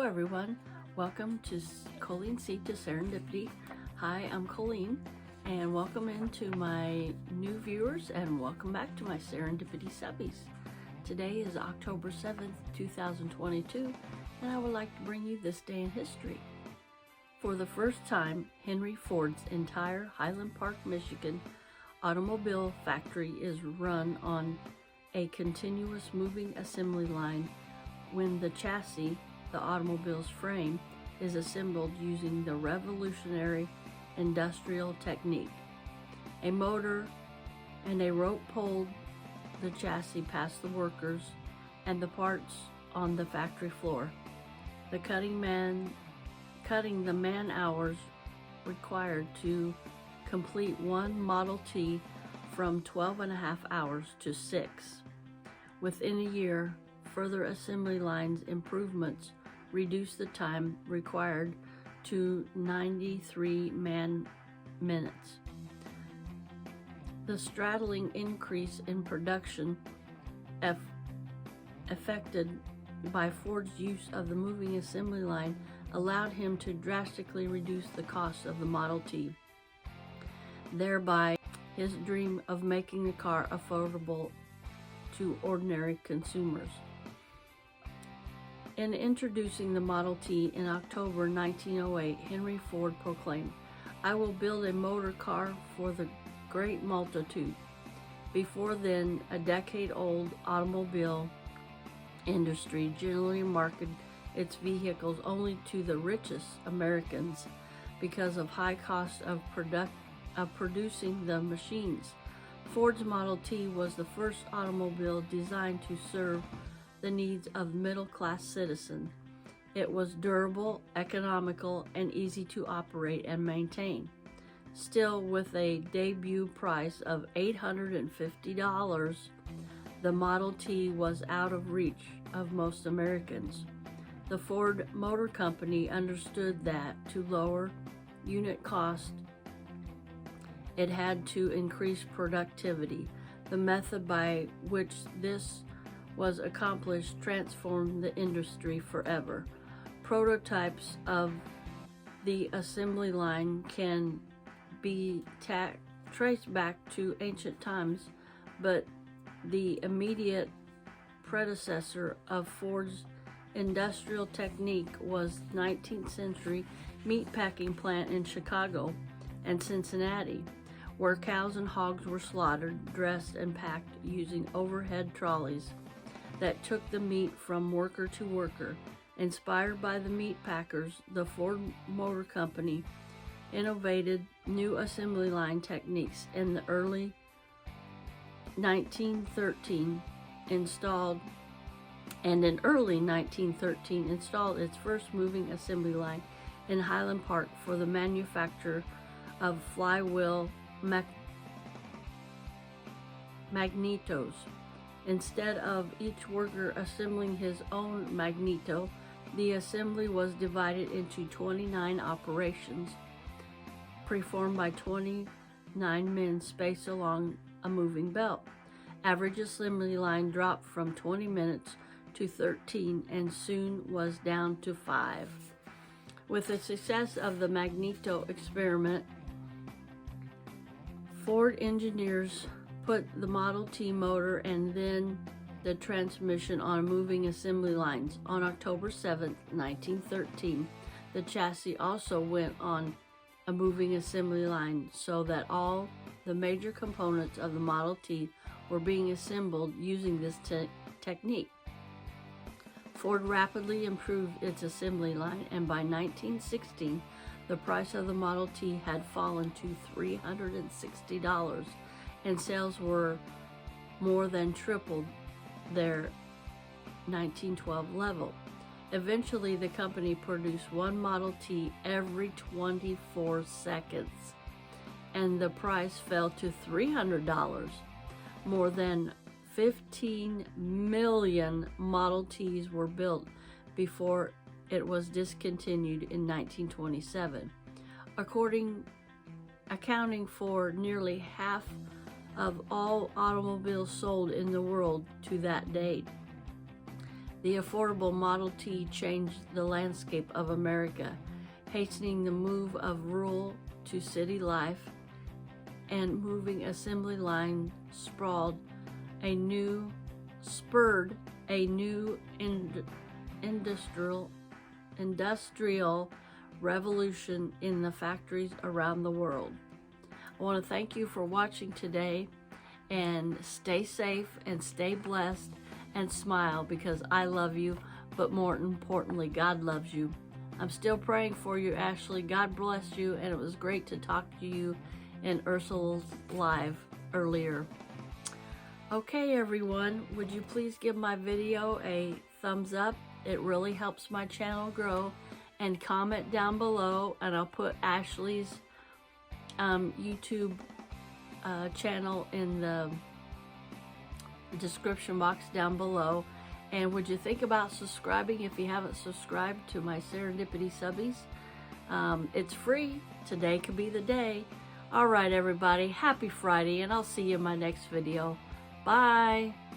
everyone. Welcome to Colleen Seed to Serendipity. Hi, I'm Colleen, and welcome into my new viewers, and welcome back to my Serendipity Subbies. Today is October 7th, 2022, and I would like to bring you this day in history. For the first time, Henry Ford's entire Highland Park, Michigan automobile factory is run on a continuous moving assembly line when the chassis, the automobile's frame, is assembled using the revolutionary industrial technique. A motor and a rope pulled the chassis past the workers and the parts on the factory floor. The cutting the man hours required to complete one Model T from 12.5 hours to 6. Within a year, further assembly lines improvements reduced the time required to 93 man-minutes. The straddling increase in production affected by Ford's use of the moving assembly line allowed him to drastically reduce the cost of the Model T, thereby his dream of making the car affordable to ordinary consumers. In introducing the Model T in October 1908, Henry Ford proclaimed, "I will build a motor car for the great multitude." Before then, a decade-old automobile industry generally marketed its vehicles only to the richest Americans because of high cost of producing the machines. Ford's Model T was the first automobile designed to serve the needs of middle-class citizens. It was durable, economical, and easy to operate and maintain. Still, with a debut price of $850, the Model T was out of reach of most Americans. The Ford Motor Company understood that to lower unit cost, it had to increase productivity. The method by which this was accomplished transformed the industry forever. Prototypes of the assembly line can be traced back to ancient times, but the immediate predecessor of Ford's industrial technique was 19th century meatpacking plant in Chicago and Cincinnati, where cows and hogs were slaughtered, dressed, and packed using overhead trolleys that took the meat from worker to worker. Inspired by the meat packers, the Ford Motor Company innovated new assembly line techniques in the early 1913 installed its first moving assembly line in Highland Park for the manufacture of flywheel magnetos. Instead of each worker assembling his own magneto, the assembly was divided into 29 operations performed by 29 men spaced along a moving belt. Average assembly line dropped from 20 minutes to 13 and soon was down to 5. With the success of the magneto experiment, Ford engineers put the Model T motor and then the transmission on moving assembly lines. On October 7, 1913, the chassis also went on a moving assembly line so that all the major components of the Model T were being assembled using this technique. Ford rapidly improved its assembly line, and by 1916, the price of the Model T had fallen to $360, and sales were more than tripled their 1912 level. Eventually, the company produced one Model T every 24 seconds, and the price fell to $300. More than 15 million Model Ts were built before it was discontinued in 1927, accounting for nearly half of all automobiles sold in the world to that date. The affordable Model T changed the landscape of America, hastening the move of rural to city life, and moving assembly line sprawled spurred a new industrial revolution in the factories around the world. I want to thank you for watching today, and stay safe and stay blessed and smile, because I love you, but more importantly, God loves you. I'm still praying for you, Ashley. God bless you, and it was great to talk to you in Ursula's live earlier. Okay, everyone, would you please give my video a thumbs up? It really helps my channel grow. And comment down below, and I'll put Ashley's YouTube channel in the description box down below. And would you think about subscribing if you haven't subscribed to my Serendipity Subbies? It's free. Today could be the day. All right, everybody. Happy Friday, and I'll see you in my next video. Bye.